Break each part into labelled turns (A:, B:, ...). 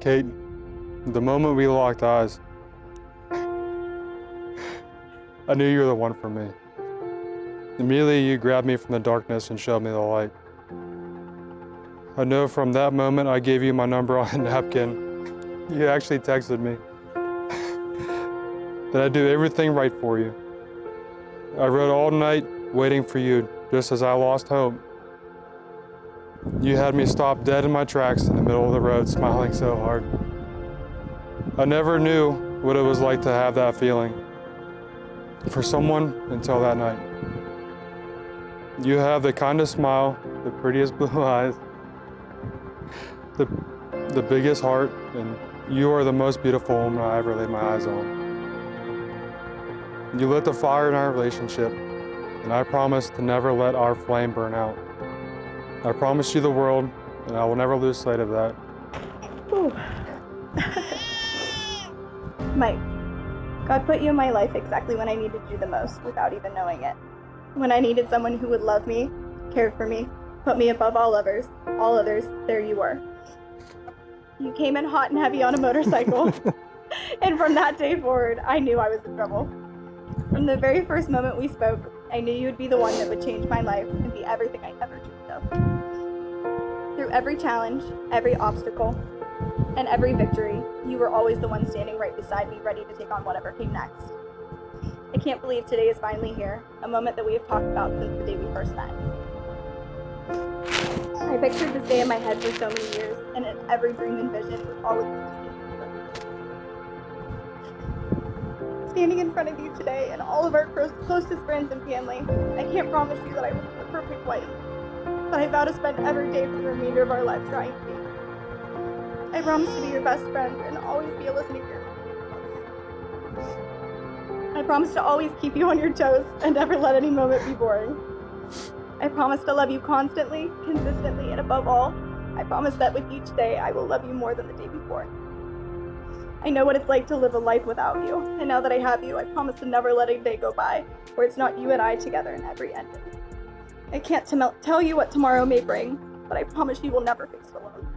A: Kate, the moment we locked eyes, I knew you were the one for me. Immediately, you grabbed me from the darkness and showed me the light. I know from that moment I gave you my number on a napkin. You actually texted me that I'd do everything right for you. I wrote all night waiting for you, just as I lost hope. You had me stop dead in my tracks in the middle of the road, smiling so hard. I never knew what it was like to have that feeling for someone until that night. You have the kindest smile, the prettiest blue eyes, the biggest heart, and you are the most beautiful woman I ever laid my eyes on. You lit the fire in our relationship, and I promise to never let our flame burn out. I promise you the world, and I will never lose sight of that.
B: Mike, God put you in my life exactly when I needed you the most, without even knowing it. When I needed someone who would love me, care for me, put me above all others, there you were. You came in hot and heavy on a motorcycle, and from that day forward, I knew I was in trouble. From the very first moment we spoke, I knew you would be the one that would change my life and be everything I ever dreamed of. Through every challenge, every obstacle, and every victory, you were always the one standing right beside me, ready to take on whatever came next. I can't believe today is finally here, a moment that we have talked about since the day we first met. I pictured this day in my head for so many years, and in every dream and vision was always standing in front of you today and all of our closest friends and family. I can't promise you that I will be the perfect wife, but I vow to spend every day for the remainder of our lives trying to be. I promise to be your best friend and always be a listening ear. I promise to always keep you on your toes and never let any moment be boring. I promise to love you constantly, consistently, and above all, I promise that with each day I will love you more than the day before. I know what it's like to live a life without you, and now that I have you, I promise to never let a day go by where it's not you and I together in every ending. I can't tell you what tomorrow may bring, but I promise you will never face it alone.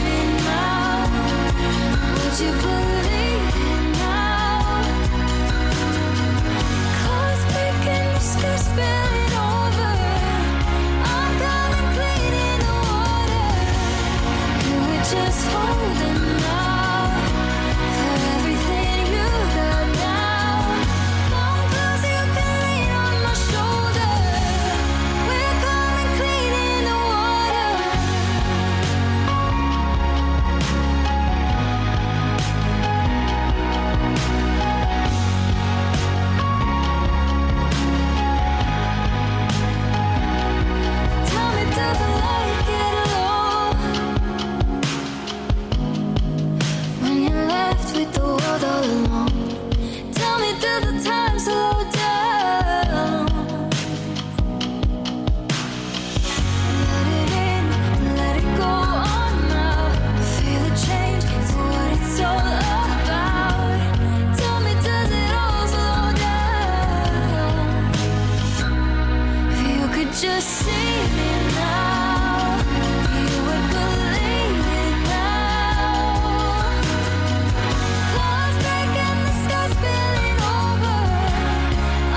C: me now? Would you believe it now? Clouds breaking, the sky spilling over. I'm coming clean in the water. You were just holding out for everything you got now. Come close, you can lean on my shoulder. We're coming clean in the water. Tell me, does the light get low when you're left with the world all alone? Tell me, does the time slow down? Let it in, let it go on now. Feel the change, it's what it's all about. Tell me, does it all slow down? If you could just see me now, you would believe it now. Clouds breaking, the sky spilling over.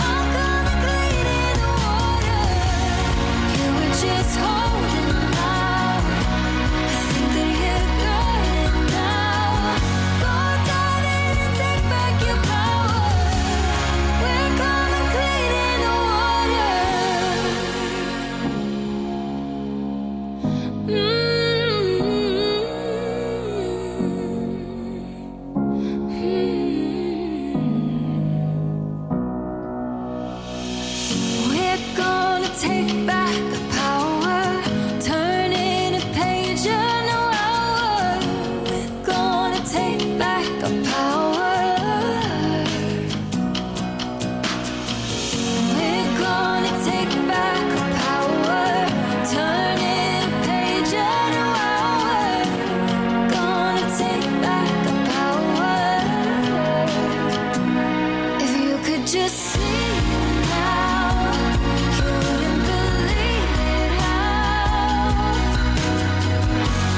C: I'm coming clean in the water. You were just holding out. I think that you got it now. Go dive in and take back your power. We're coming clean in the water. We're gonna take back the power, turning a page in an hour. We're gonna take back our power. We're gonna take back our power, turning a page in an hour. Gonna take back our power. If you could just see it now, you wouldn't believe it how.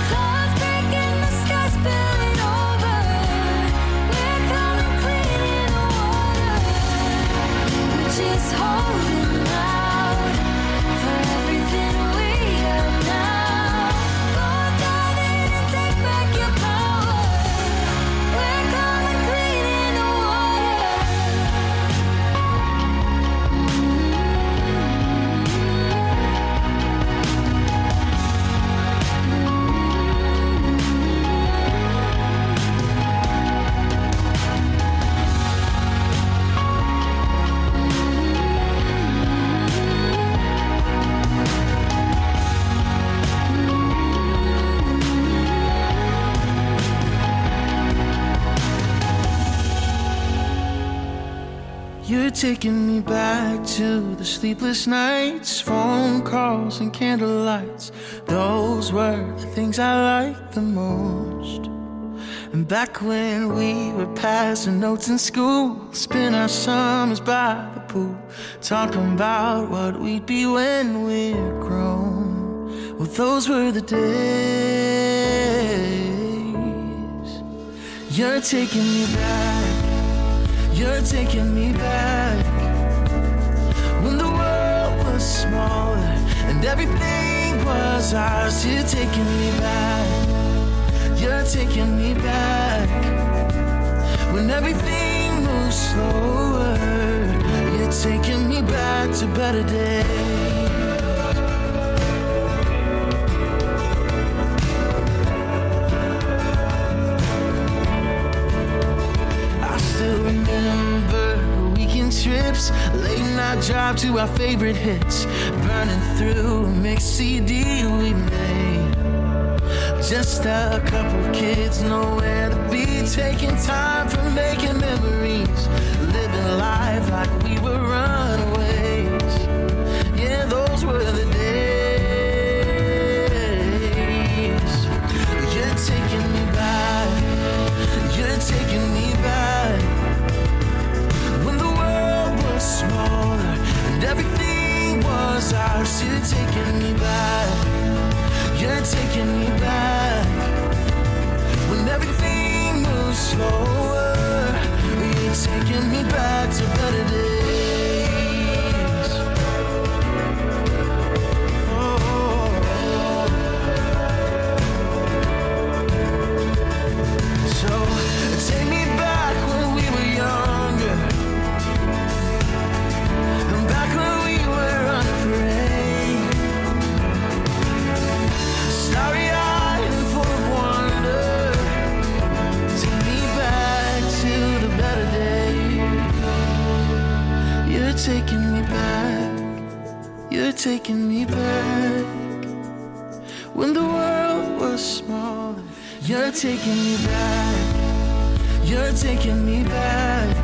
C: Clouds breaking, the sky spilling over. We're coming clean in the water. We were just holding out for everything we got now. Go dive in and take back your power. We're coming clean in the water.
D: You're taking me back to the sleepless nights, phone calls and candlelights. Those were the things I liked the most. And back when we were passing notes in school, spend our summers by the pool, talking about what we'd be when we're grown. Well, those were the days. You're taking me back. You're taking me back when the world was smaller and everything was ours. You're taking me back. You're taking me back when everything moves slower. You're taking me back to better days. Remember weekend trips, late night drive to our favorite hits, burning through a mixed CD we made. Just a couple kids, nowhere to be, taking time for making memories, living life like we were runaways. Yeah, those were the days. You're taking me back. You're taking me back when the world was smaller and everything was ours. You're taking me back. You're taking me back. taking me back. When the world was smaller, you're taking me back. You're taking me back.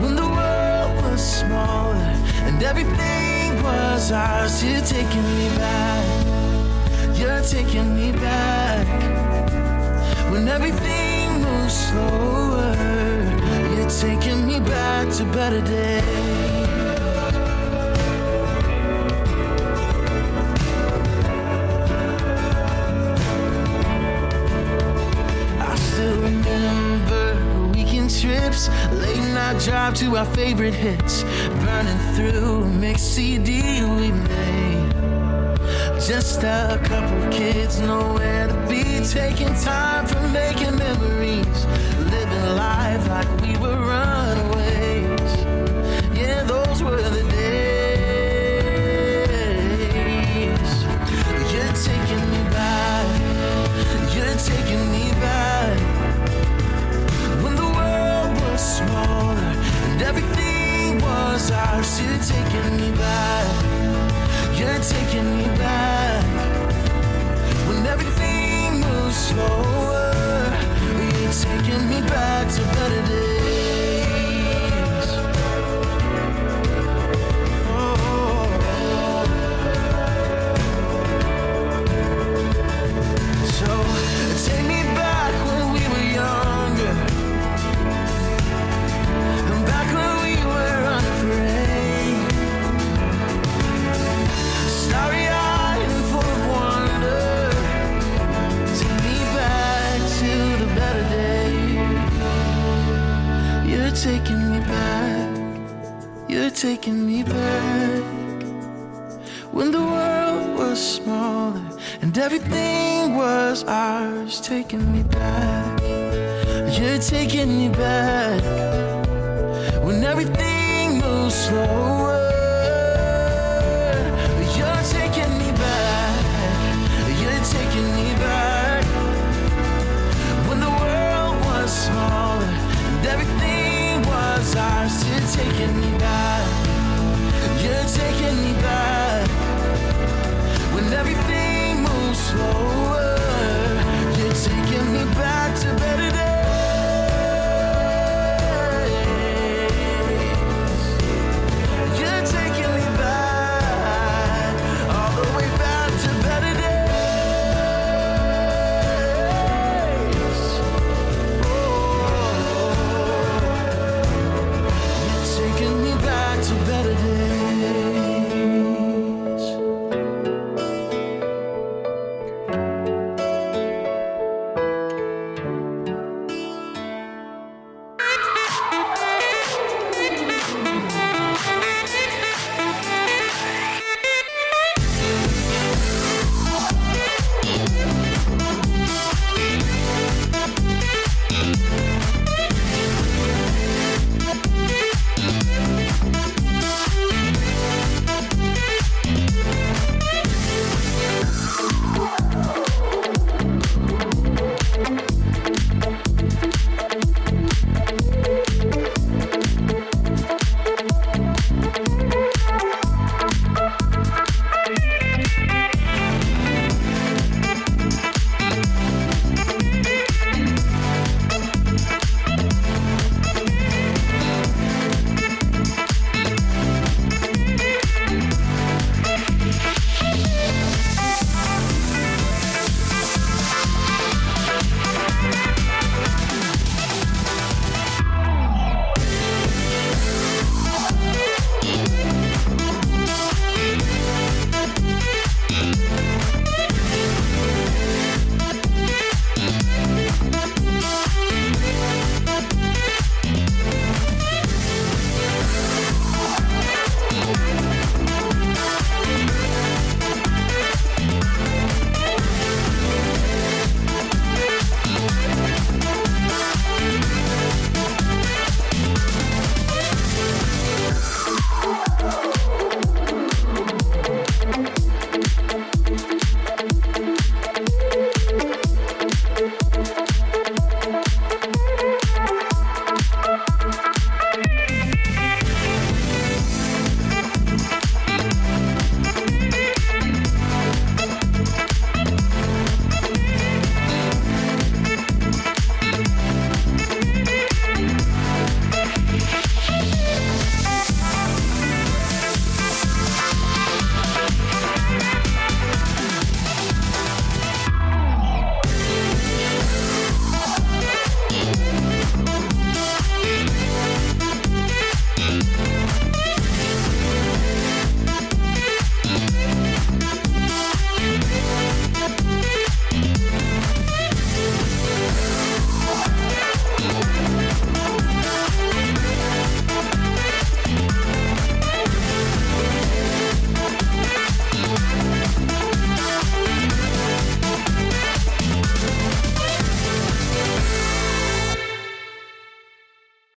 D: When the world was smaller and everything was ours, you're taking me back. You're taking me back. When everything moves slower, you're taking me back to better days. Trips, late night drive to our favorite hits, burning through a mixed CD we made. Just a couple kids, nowhere to be, taking time for making memories, living life like we were runaways. Yeah, those were the days. You're taking me back. You're taking me back. Smaller and everything was ours. You're taking me back. You're taking me back. When everything moves slower, you're taking me back to better days. Oh. So take me back when we were younger, back when we were unafraid, starry-eyed and full of wonder. Take me back to the better days. You're taking me back. You're taking me back. When the world was smaller and everything was ours, taking me back. You're taking me back. When everything moves slower,